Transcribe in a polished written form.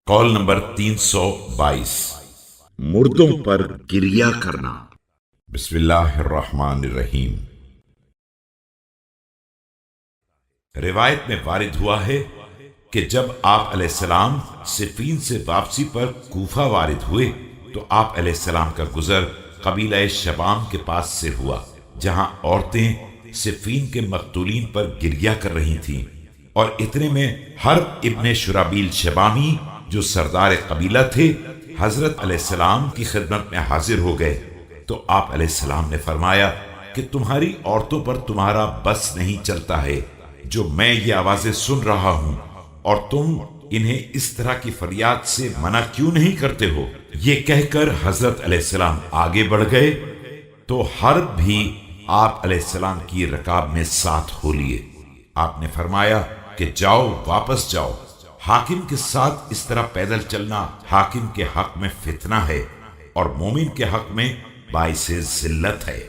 قول نمبر 322 مردوں پر گریا کرنا۔ بسم اللہ الرحمن الرحیم۔ روایت میں وارد ہوا ہے کہ جب آپ علیہ السلام صفین سے واپسی پر کوفہ وارد ہوئے تو آپ علیہ السلام کا گزر قبیلہ شبام کے پاس سے ہوا، جہاں عورتیں صفین کے مقتولین پر گریہ کر رہی تھیں، اور اتنے میں حرب ابن شرابیل شبامی جو سردار قبیلہ تھے حضرت علیہ السلام کی خدمت میں حاضر ہو گئے۔ تو آپ علیہ السلام نے فرمایا کہ تمہاری عورتوں پر تمہارا بس نہیں چلتا ہے جو میں یہ آوازیں سن رہا ہوں، اور تم انہیں اس طرح کی فریاد سے منع کیوں نہیں کرتے ہو؟ یہ کہہ کر حضرت علیہ السلام آگے بڑھ گئے تو حرب بھی آپ علیہ السلام کی رکاب میں ساتھ ہو لیے۔ آپ نے فرمایا کہ جاؤ، واپس جاؤ، حاکم کے ساتھ اس طرح پیدل چلنا حاکم کے حق میں فتنہ ہے اور مومن کے حق میں باعث ذلت ہے۔